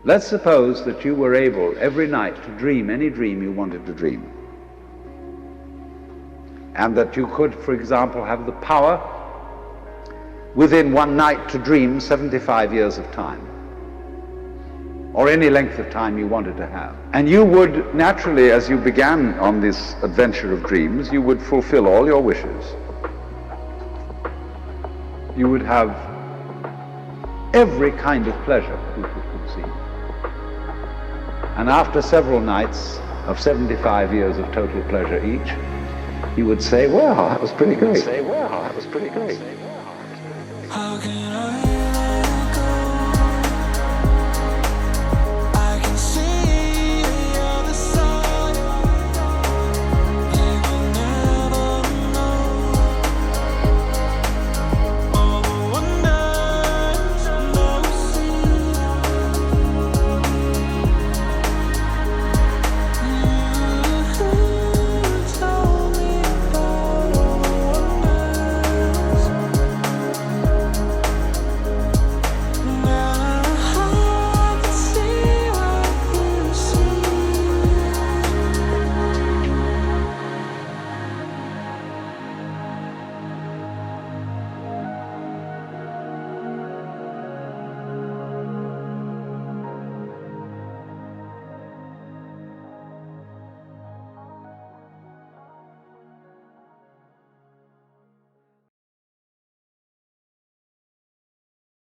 Let's suppose that you were able every night to dream any dream you wanted to dream. And that you could, for example, have the power within one night to dream 75 years of time, or any length of time you wanted to have. And you would naturally, as you began on this adventure of dreams, you would fulfill all your wishes. You would have every kind of pleasure you could conceive. And after several nights of 75 years of total pleasure each, you would say, well, that was pretty great. How can